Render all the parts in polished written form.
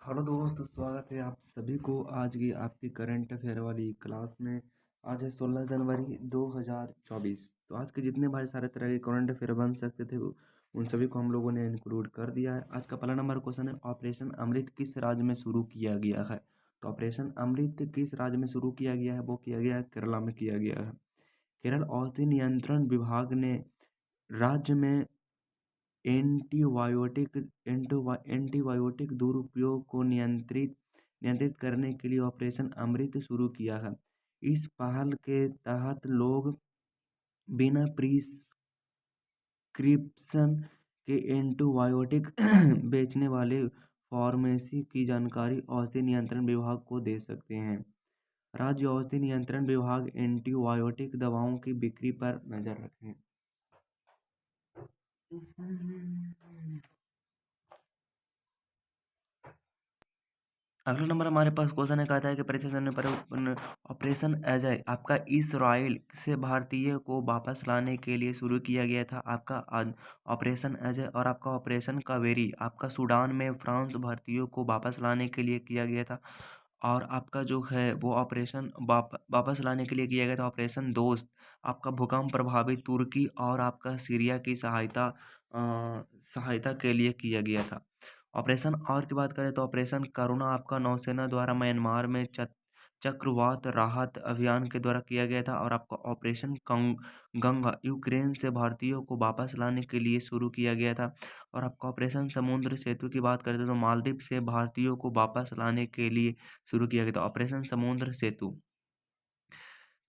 Hello दोस्त, स्वागत है आप सभी को आज की आपकी करंट अफेयर वाली क्लास में। आज है 16 जनवरी 2024। तो आज के जितने भाई सारे तरह के करंट अफेयर बन सकते थे उन सभी को हम लोगों ने इंक्लूड कर दिया है। आज का पहला नंबर क्वेश्चन है, ऑपरेशन अमृत किस राज्य में शुरू किया गया है? तो ऑपरेशन अमृत किस राज्य में शुरू किया गया है? वो किया गया है केरला में किया गया है। केरल औषधि नियंत्रण विभाग ने राज्य में एंटीबायोटिक दुरुपयोग को नियंत्रित नियंत्रित करने के लिए ऑपरेशन अमृत शुरू किया है। इस पहल के तहत लोग बिना प्रिस्क्रिप्शन के एंटीबायोटिक बेचने वाले फार्मेसी की जानकारी औषधि नियंत्रण विभाग को दे सकते हैं। राज्य औषधि नियंत्रण विभाग एंटीबायोटिक दवाओं की बिक्री पर नजर रखें। अगला नंबर हमारे पास क्वेश्चन है, कहता है कि परीक्षा समय पर ऑपरेशन अजय आपका इसराइल से भारतीय को वापस लाने के लिए शुरू किया गया था। आपका ऑपरेशन अजय और आपका ऑपरेशन कावेरी आपका सूडान में फ्रांस भारतीयों को वापस लाने के लिए किया गया था। और आपका जो है वो ऑपरेशन वापस लाने के लिए किया गया था ऑपरेशन दोस्त आपका भूकंप प्रभावित तुर्की और आपका सीरिया की सहायता के लिए किया गया था। ऑपरेशन और की बात करें तो ऑपरेशन करुणा आपका नौसेना द्वारा म्यांमार में चक्रवात राहत अभियान के द्वारा किया गया था। और आपका ऑपरेशन गंगा यूक्रेन से भारतीयों को वापस लाने के लिए शुरू किया गया था। और आपका ऑपरेशन समुद्र सेतु की बात करते तो मालदीव से भारतीयों को वापस लाने के लिए शुरू किया गया था ऑपरेशन समुद्र सेतु।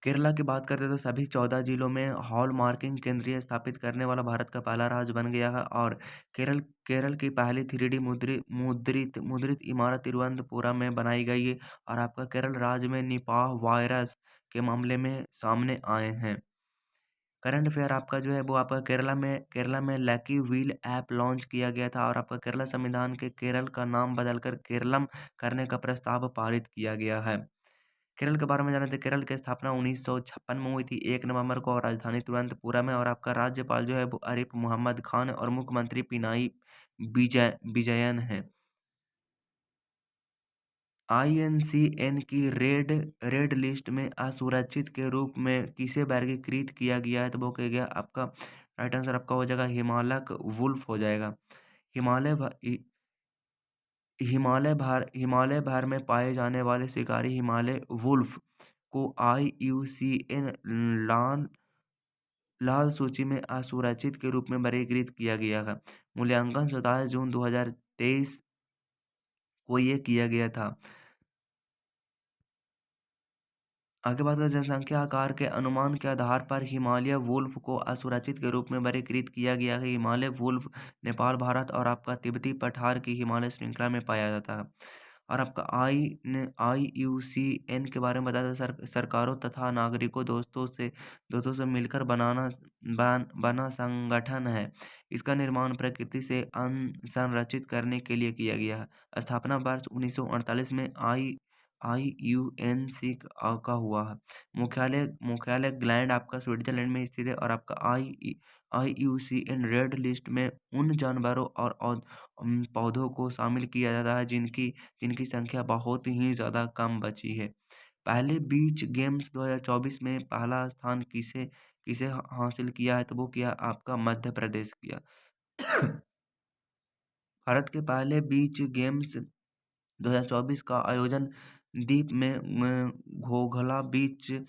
केरला की बात करें तो सभी 14 जिलों में हॉल मार्किंग केंद्रीय स्थापित करने वाला भारत का पहला राज्य बन गया है। और केरल केरल की पहली 3D मुद्रित मुद्रित मुद्रित इमारत तिरुवनंतपुरम में बनाई गई है। और आपका केरल राज्य में निपाह वायरस के मामले में सामने आए हैं। करंट अफेयर आपका जो है वो आपका केरला में लकी व्हील ऐप लॉन्च किया गया था। और आपका केरला संविधान के केरल का नाम बदलकर केरलम करने का प्रस्ताव पारित किया गया है। केरल के बारे में जाने थे, केरल की स्थापना 1956 में हुई थी 1 नवंबर को और राजधानी तिरुवनंतपुरम है। और आपका राज्यपाल जो है वो आरिफ मोहम्मद खान और मुख्यमंत्री पिनाई विजयन है। आईएनसीएन की रेड लिस्ट में असुरक्षित के रूप में किसे वर्गीकृत किया गया है? तो वो किया गया आपका राइट आंसर आपका हो जाएगा हिमालय वुल्फ हो जाएगा। हिमालय भ- हि- हिमालय भर में पाए जाने वाले शिकारी हिमालय वुल्फ को आईयूसीएन लाल लाल सूची में असुरक्षित के रूप में वर्गीकृत किया गया है। मूल्यांकन 27 जून 2023 को ये किया गया था। आगे बात करें जनसंख्या आकार के अनुमान के आधार पर हिमालय वुल्फ को असुरक्षित के रूप में वर्गीकृत किया गया है। हिमालय वुल्फ नेपाल, भारत और आपका तिब्बती पठार की हिमालय श्रृंखला में पाया जाता है। और आपका आईयूसीएन के बारे में बताया सरकारों तथा नागरिकों दोस्तों से मिलकर बना संगठन है। इसका निर्माण प्रकृति से संरक्षित करने के लिए किया गया है। स्थापना वर्ष 1948 में आईयूएनसी का हुआ है। मुख्यालय ग्लैंड आपका स्विट्जरलैंड में स्थित है। और आपका आईयूसीएन रेड लिस्ट में उन जानवरों और पौधों को शामिल किया जाता है जिनकी जिनकी संख्या बहुत ही ज़्यादा कम बची है। पहले बीच गेम्स 2024 में पहला स्थान किसे किसे हासिल किया है? तो वो किया आपका मध्य प्रदेश किया। भारत के पहले बीच गेम्स 2024 का आयोजन द्वीप में घोघला बीच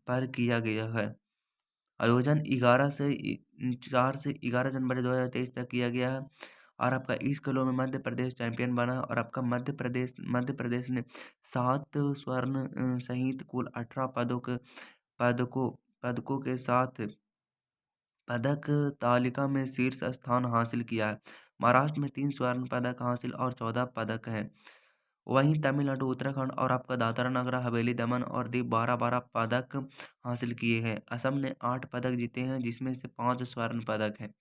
पर किया गया है। आयोजन 4 से 11 जनवरी 2023 तक किया गया है। और आपका इस खेलों में मध्य प्रदेश चैंपियन बना है। और आपका मध्य प्रदेश ने 7 स्वर्ण सहित कुल 18 पदकों पदकों के साथ पदक तालिका में शीर्ष स्थान हासिल किया है। महाराष्ट्र में 3 स्वर्ण पदक हासिल और 14 पदक हैं। वहीं तमिलनाडु, उत्तराखंड और आपका दादरा नगर हवेली, दमन और दीव 12-12 पदक हासिल किए हैं। असम ने 8 पदक जीते हैं जिसमें से 5 स्वर्ण पदक हैं।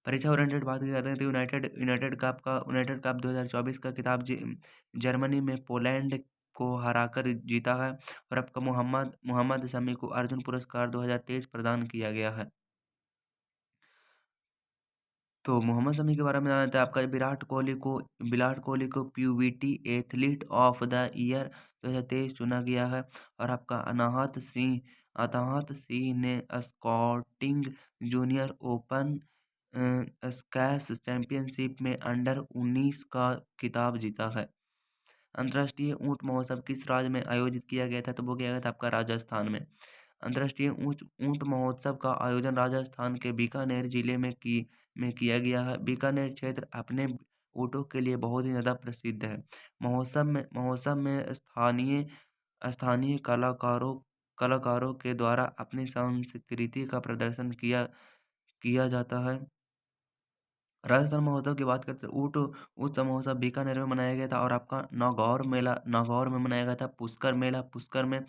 परीक्षा ओरिएंटेड बात की जाती है तो यूनाइटेड कप 2024 का खिताब जर्मनी में पोलैंड को हराकर जीता है। और आपका मोहम्मद शमी को अर्जुन पुरस्कार 2023 प्रदान किया गया है। तो मोहम्मद शमी के बारे में जाना था आपका विराट कोहली को Pvt athlete of the year 2023 चुना गया है। और आपका अनाहत सिंह ने स्कॉटिंग जूनियर ओपन स्क्वैश चैंपियनशिप में अंडर 19 का खिताब जीता है। अंतर्राष्ट्रीय ऊँट महोत्सव किस राज्य में आयोजित किया गया था? तो वो किया गया था आपका राजस्थान में। अंतर्राष्ट्रीय ऊँट ऊँट महोत्सव का आयोजन राजस्थान के बीकानेर जिले में किया गया है। बीकानेर क्षेत्र अपने ऊँटों के लिए बहुत ही ज़्यादा प्रसिद्ध है। महोत्सव में स्थानीय कलाकारों के द्वारा अपनी संस्कृति का प्रदर्शन किया जाता है। राजस्थान महोत्सव की बात करते हैं, ऊँट उत्सव महोत्सव बीकानेर में मनाया गया था। और आपका नागौर में मनाया गया था। पुष्कर में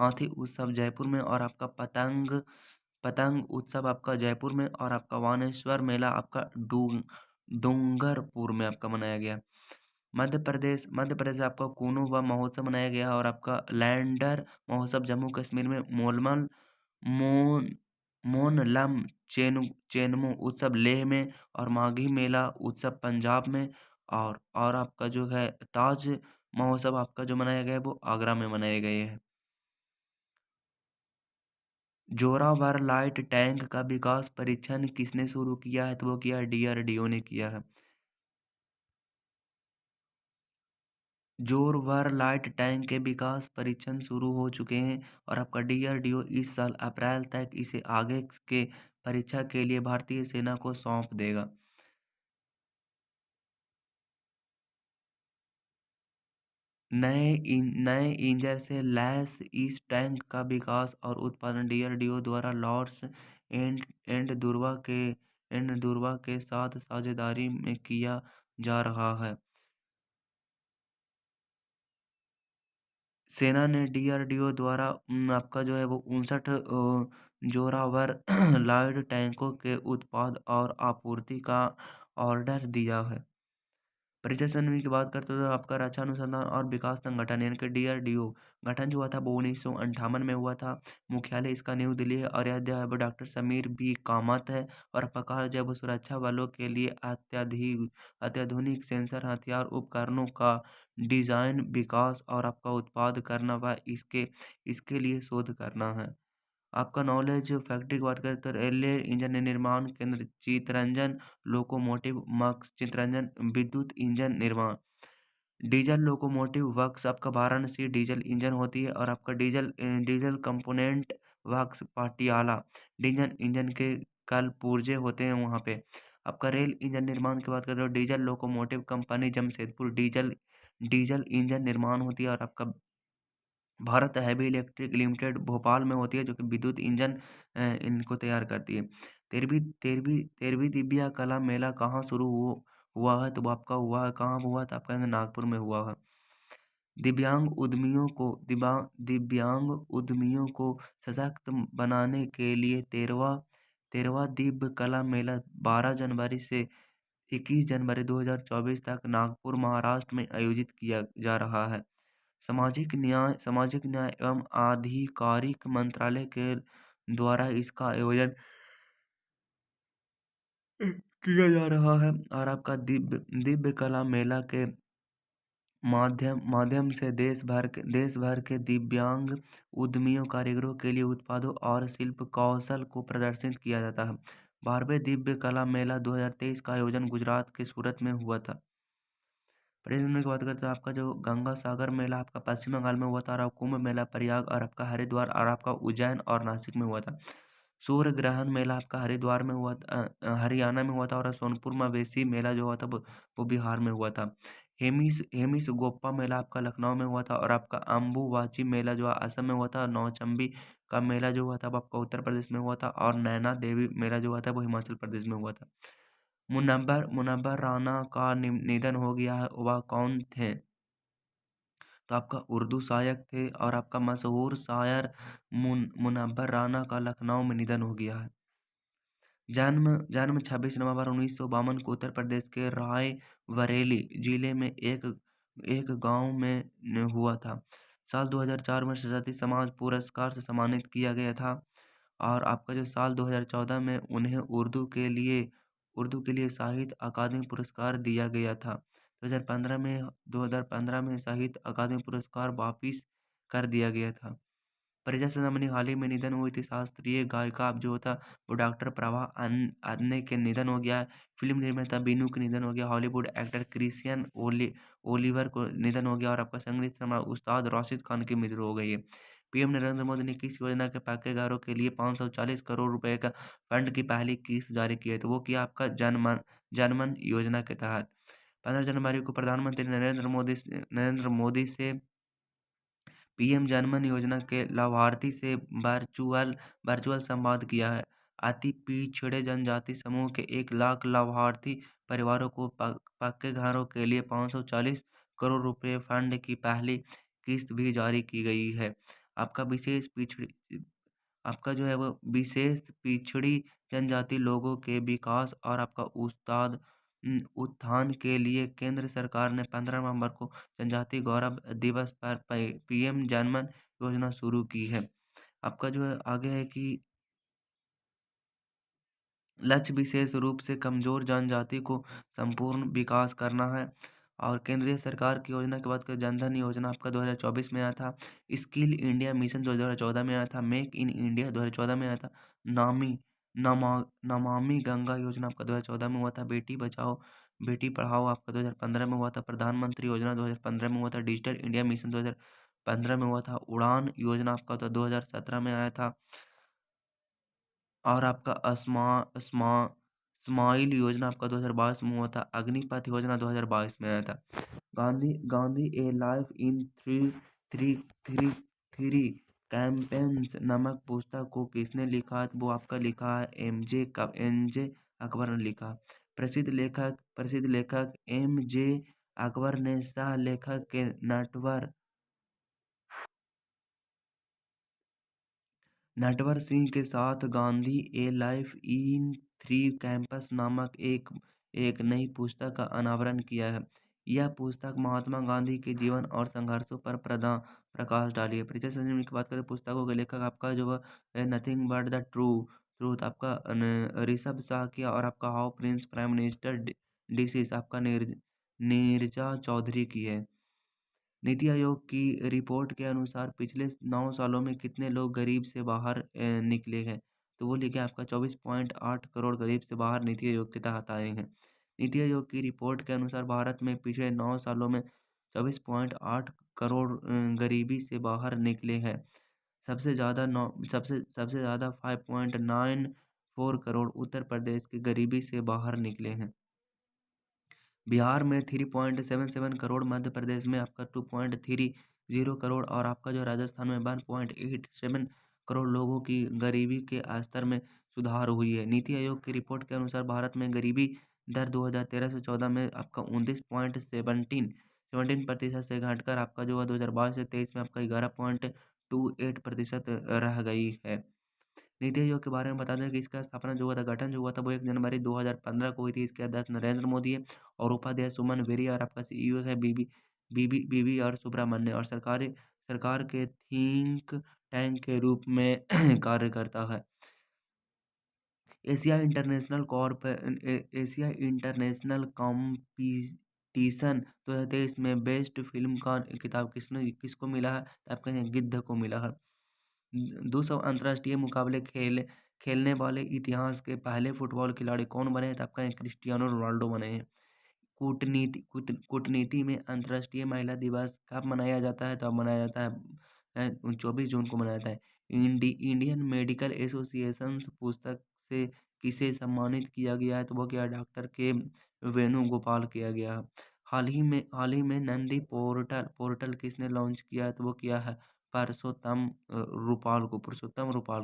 हाथी उत्सव जयपुर में। और आपका पतंग उत्सव आपका जयपुर में। और आपका बानेश्वर मेला आपका डूंगरपुर में आपका मनाया गया। मध्य प्रदेश में आपका कूनू व महोत्सव मनाया गया। और आपका लैंडर महोत्सव जम्मू कश्मीर में। मोन मोनलम चेनमू उत्सव लेह में। और माघी मेला उत्सव पंजाब में। और आपका जो है ताज महोत्सव आपका जो मनाया गया है वो आगरा में मनाए गए हैं। जोरावर लाइट टैंक का विकास परीक्षण किसने शुरू किया है? तो वो किया है डीआरडीओ ने किया है। जोरवर लाइट टैंक के विकास परीक्षण शुरू हो चुके हैं। और आपका डीआरडीओ इस साल अप्रैल तक इसे आगे के परीक्षा के लिए भारतीय सेना को सौंप देगा। नए इंजन से लैस इस टैंक का विकास और उत्पादन डीआरडीओ द्वारा लॉर्ड्स एंड दुर्वा के साथ साझेदारी में किया जा रहा है। सेना ने डीआरडीओ द्वारा आपका जो है वो 59 जोरावर लाइट टैंकों के उत्पाद और आपूर्ति का ऑर्डर दिया है। परिचय सरणी की बात करते हो तो आपका रक्षा अनुसंधान और विकास संगठन यानी कि डीआरडीओ गठन जो हुआ था वो 1958 में हुआ था। मुख्यालय इसका न्यू दिल्ली है। और यह जो है वो डॉक्टर समीर बी कामत है। और प्रकार जो है वो सुरक्षा बलों के लिए अत्याधुनिक सेंसर हथियार उपकरणों का डिजाइन विकास और आपका उत्पाद करना व इसके लिए शोध करना है। आपका नॉलेज फैक्ट्री की बात करें तो रेलवे इंजन निर्माण केंद्र चितरंजन लोकोमोटिव वर्क्स चितरंजन विद्युत इंजन निर्माण डीजल लोकोमोटिव वर्क्स आपका वाराणसी डीजल इंजन होती है। और आपका diesel component works Patiala diesel engine के कल पुर्जे होते हैं वहाँ पे। आपका रेल इंजन निर्माण की बात करें तो diesel locomotive company Jamshedpur diesel diesel engine निर्माण होती है। और आपका Bharat heavy electric limited Bhopal में होती है जो कि विद्युत इंजन इनको तैयार करती है। तेरहवीं दिव्या कला मेला कहाँ हुआ है? तो वो आपका हुआ है कहाँ हुआ था? आपका नागपुर में हुआ है। दिव्यांग उद्यमियों को सशक्त बनाने के लिए तेरहवा दिव्य कला मेला 12 जनवरी से 21 जनवरी 2024 तक नागपुर महाराष्ट्र में आयोजित किया जा रहा है। सामाजिक न्याय एवं आधिकारिक मंत्रालय के द्वारा इसका आयोजन किया जा रहा है। और आपका दिव्य कला मेला के माध्यम से देश भर के दिव्यांग उद्यमियों कारीगरों के लिए उत्पादों और शिल्प कौशल को प्रदर्शित किया जाता है। 12वें दिव्य कला मेला 2023 का आयोजन गुजरात के सूरत में हुआ था। पर्यटन की बात करते हैं आपका जो गंगा सागर मेला आपका पश्चिम बंगाल में हुआ था। और कुंभ मेला प्रयाग और आपका हरिद्वार और आपका उज्जैन और नासिक में हुआ था। सूर्य ग्रहण मेला आपका हरिद्वार में हुआ हरियाणा में हुआ था। और सोनपुर मवेशी मेला जो हुआ था वो बिहार में हुआ था। हेमिस गोप्पा मेला आपका लखनऊ में हुआ था। और आपका अम्बुवाची मेला जो असम में हुआ था। और नौचंबी का मेला जो हुआ था वो आपका उत्तर प्रदेश में हुआ था। और नैना देवी मेला जो हुआ था वो हिमाचल प्रदेश में हुआ था। मुनव्वर राना का निधन हो गया है, वह कौन थे? तो आपका उर्दू शायक थे। और आपका मशहूर शायर मुनव्वर राना का लखनऊ में निधन हो गया है। जन्म जन्म 26 नवंबर 1952 को उत्तर प्रदेश के रायबरेली जिले में एक गांव में हुआ था। साल 2004 में सरस्वती समाज पुरस्कार से सम्मानित किया गया था। और आपका जो साल 2014 में उन्हें उर्दू के लिए उर्दू के लिए साहित्य अकादमी पुरस्कार दिया गया था। 2015 में साहित्य अकादमी पुरस्कार वापिस कर दिया गया था। परिजा सदामनी हाल ही में निधन हुई थी। शास्त्रीय गायिका अब जो था वो डॉक्टर प्रभा अन्ने के निधन हो गया है। फिल्म निर्माता बीनू के निधन हो गया। हॉलीवुड एक्टर क्रिश्चियन ओलिवर को निधन हो गया और आपका संगीत सम्राट उस्ताद राशिद खान की मृत्यु हो गई है। पीएम नरेंद्र मोदी ने किस योजना के पक्केदारों के लिए 540 करोड़ रुपए का फंड की पहली किस्त जारी की है? तो वो किया आपका जनमन योजना के तहत। 15 जनवरी को प्रधानमंत्री नरेंद्र मोदी से पीएम जनमन योजना के लाभार्थी से वर्चुअल संवाद किया है। अति पिछड़े जनजाति समूह के 1 लाख लाभार्थी परिवारों को पक्के घरों के लिए 540 करोड़ रुपए फंड की पहली किस्त भी जारी की गई है। आपका जो है वो विशेष पिछड़ी जनजाति लोगों के विकास और आपका उत्थान के लिए केंद्र सरकार ने 15 नवंबर को जनजाति गौरव दिवस पर पीएम जनमन योजना शुरू की है। आपका जो है आगे है कि लक्ष्य विशेष रूप से कमजोर जनजाति को संपूर्ण विकास करना है। और केंद्रीय सरकार की योजना की बात करें, जनधन योजना आपका 2024 में आया था। स्किल इंडिया मिशन 2014 में आया था। मेक इन इंडिया 2014 में आया था। नमामि गंगा योजना आपका 2014 में हुआ था। बेटी बचाओ बेटी पढ़ाओ आपका 2015 में हुआ था। प्रधानमंत्री योजना 2015 में हुआ था। डिजिटल इंडिया मिशन 2015 में हुआ था। उड़ान योजना आपका तो 2017 में आया था। और आपका स्माइल योजना आपका 2022 में हुआ था। अग्निपथ योजना 2022 में आया था। गांधी गांधी ए life in three three three three campaigns नामक पुस्तक को किसने लिखा है? वो आपका लिखा है एम जे अकबर ने लिखा। प्रसिद्ध लेखक एम जे अकबर ने सह लेखक के नटवर सिंह के साथ गांधी ए लाइफ इन थ्री कैंपस नामक एक एक नई पुस्तक का अनावरण किया है। यह पुस्तक महात्मा गांधी के जीवन और संघर्षों पर प्रकाश डाली है। परिचय संजीवनी की बात करें, पुस्तकों के लेखक आपका जो है नथिंग बट द ट्रूथ आपका ऋषभ शाह किया और आपका how Prince prime minister disease आपका नीरजा चौधरी की है। नीति आयोग की रिपोर्ट के अनुसार पिछले 9 सालों में कितने लोग गरीब से बाहर निकले हैं? तो वो लिखे आपका 24.8 करोड़ गरीब से बाहर नीति आयोग के तहत आए हैं। नीति आयोग की रिपोर्ट के अनुसार भारत में पिछले 9 सालों में 24.8 करोड़ गरीबी से बाहर निकले हैं। सबसे ज़्यादा 5.94 करोड़ उत्तर प्रदेश के गरीबी से बाहर निकले हैं। बिहार में 3.77 करोड़, मध्य प्रदेश में आपका 2.30 करोड़ और आपका जो राजस्थान में 1.87 करोड़ लोगों की गरीबी के स्तर में सुधार हुई है। नीति आयोग की रिपोर्ट के अनुसार भारत में गरीबी दर 2013 से 14 में आपका 29.17% से घटकर आपका जो है 2022 से 23 में आपका 11.28% रह गई है। नीति आयोग के बारे में बता दें कि इसका स्थापना जो हुआ था, गठन जो हुआ था वो 1 जनवरी 2015 को हुई थी। इसके अध्यक्ष नरेंद्र मोदी है और उपाध्यक्ष सुमन बेरी और आपका सीईओ है बीबी और सुब्रमण्य और सरकार के थिंक टैंक के रूप में कार्य करता है। एशिया इंटरनेशनल कॉम्पिटिशन 2023 में बेस्ट फिल्म का खिताब किसको मिला है? आपके यहाँ गिद्ध को मिला है। 200 अंतर्राष्ट्रीय मुकाबले खेलने वाले इतिहास के पहले फुटबॉल खिलाड़ी कौन बने हैं? तो आपका क्रिस्टियानो रोनाल्डो बने हैं। कूटनीति में अंतर्राष्ट्रीय महिला दिवस कब मनाया जाता है? तो अब मनाया जाता है 24 जून को मनाया जाता है। इंडियन मेडिकल एसोसिएशन पुस्तक से किसे सम्मानित किया गया है? तो वो क्या डॉक्टर के वेणुगोपाल किया गया है। हाल ही में नंदी पोर्टल किसने लॉन्च किया है? तो वो किया है पुरुषोत्तम रूपाल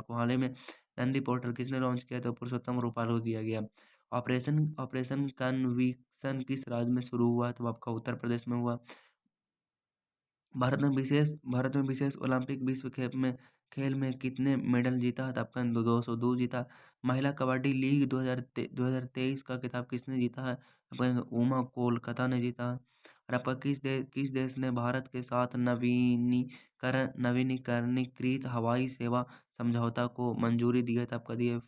को। हाल ही में नंदी पोर्टल किसने लॉन्च किया? तो पुरुषोत्तम रूपाल को किया गया। ऑपरेशन कन्विक्शन किस राज्य में शुरू हुआ? तो आपका उत्तर प्रदेश में हुआ। भारत में विशेष ओलंपिक विश्व खेल में कितने मेडल जीता? तो आपका 202 जीता। महिला कबड्डी लीग 2023 का खिताब किसने जीता है? आपका उमा कोलकाता ने जीता। और आपका किस देश ने भारत के साथ नवीनीकरणीकृत हवाई सेवा समझौता को मंजूरी दी है? तो आपका दी है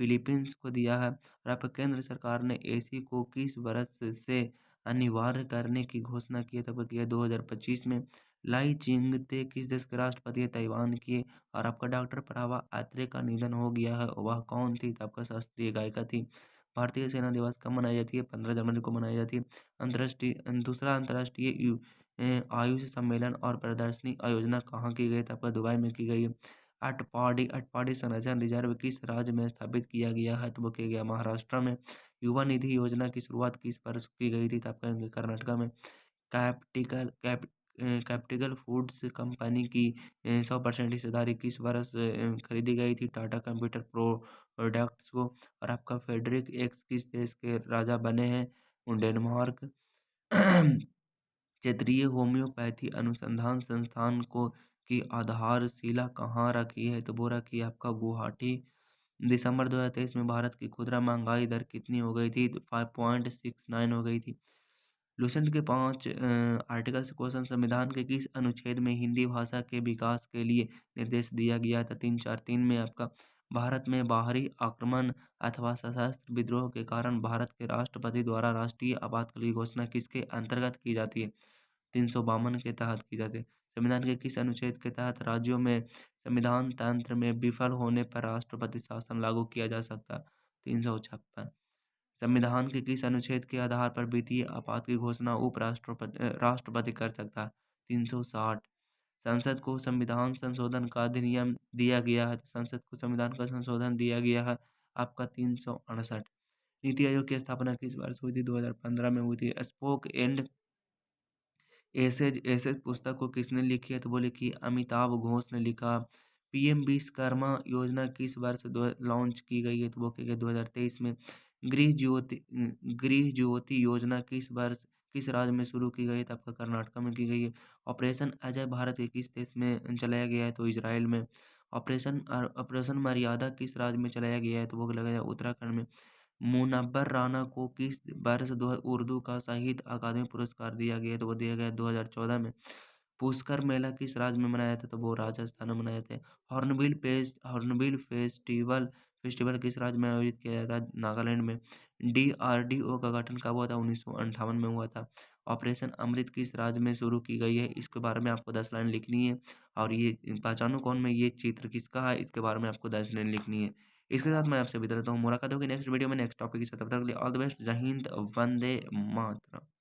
फिलीपींस को दिया है। और आपका केंद्र सरकार ने एसी को किस वर्ष से अनिवार्य करने की घोषणा की है? तो आपका किया 2025 में। लाई चिंगते किस देश के राष्ट्रपति है? ताइवान के। और आपका डॉक्टर प्रभा अत्रे का निधन हो गया है, वह कौन थी? तो आपका शास्त्रीय गायिका थी। भारतीय सेना दिवस कब मनाई जाती है? 15 जनवरी को मनाई जाती है। अंतर्राष्ट्रीय दूसरा अंतर्राष्ट्रीय आयुष सम्मेलन और प्रदर्शनी आयोजना कहाँ की गई? तो आपका दुबई में की गई है। अटपाडी संरक्षण रिजर्व किस राज्य में स्थापित किया गया है? तो वो किया गया महाराष्ट्र में। युवा निधि योजना की शुरुआत किस वर्ष की गई थी? तो आपका कर्नाटक में। कैपिटल फूड्स कंपनी की 100% हिस्सेदारी किस वर्ष खरीदी गई थी? टाटा कंप्यूटर प्रोडक्ट्स को। और आपका फ्रेडरिक एक्स किस देश के राजा बने हैं? डेनमार्क। क्षेत्रीय होम्योपैथी अनुसंधान संस्थान को की आधारशिला कहाँ रखी है? तो वो रखी है आपका गुवाहाटी। दिसंबर 2023 में भारत की खुदरा महंगाई दर कितनी हो गई थी? तो 5.69 हो गई थी। लुसेंट के 5 आर्टिकल से क्वेश्चन संविधान के किस अनुच्छेद में हिंदी भाषा के विकास के लिए निर्देश दिया गया था? 343 में आपका। भारत में बाहरी आक्रमण अथवा सशस्त्र विद्रोह के कारण भारत के राष्ट्रपति द्वारा राष्ट्रीय आपातकाल की घोषणा किसके अंतर्गत की जाती है? 352 के तहत की जाती है। संविधान के किस अनुच्छेद के तहत राज्यों में संविधान तंत्र में विफल होने पर राष्ट्रपति शासन लागू किया जा सकता है? 356। संविधान के किस अनुच्छेद के आधार पर वित्तीय आपात की घोषणा राष्ट्रपति कर सकता है? 360। संसद को संविधान संशोधन का अधिनियम दिया गया है। संसद को संविधान का संशोधन दिया गया है आपका 368। नीति आयोग की स्थापना किस वर्ष हुई थी? 2015 में हुई थी। स्पोक एंड एसेज पुस्तक को किसने लिखी है? तो वो लिखी अमिताभ घोष ने लिखा। पीएम विश्वकर्मा योजना किस वर्ष लॉन्च की गई है? तो वो की गई 2023 में। गृह ज्योति योजना किस वर्ष किस राज्य में शुरू की गई है? तो आपका कर्नाटक में की गई है। ऑपरेशन अजय भारत के किस देश में चलाया गया है? तो इजराइल में। ऑपरेशन मर्यादा किस राज्य में चलाया गया है? तो वो लगाया उत्तराखंड में। मुनव्वर राना को किस वर्ष उर्दू का साहित्य अकादमी पुरस्कार दिया गया? तो वो दिया गया 2014 में। पुष्कर मेला किस राज्य में मनाया था? तो वो राजस्थान में मनाए थे। हॉर्नबिल फेस्टिवल फेस्टिवल किस राज्य में आयोजित किया जाता है? नागालैंड में। डीआरडीओ का गठन कब हुआ था? 1958 में हुआ था। ऑपरेशन अमृत किस राज्य में शुरू की गई है? इसके बारे में आपको 10 लाइन लिखनी है। और ये पहचानो कौन में ये चित्र किसका है, इसके बारे में आपको 10 लाइन लिखनी है। इसके साथ मैं आपसे विदा लेता हूँ। मुलाकात होगी नेक्स्ट वीडियो में नेक्स्ट टॉपिक के साथ। तब तक के लिए ऑल द बेस्ट। जय हिंद, वंदे मातरम।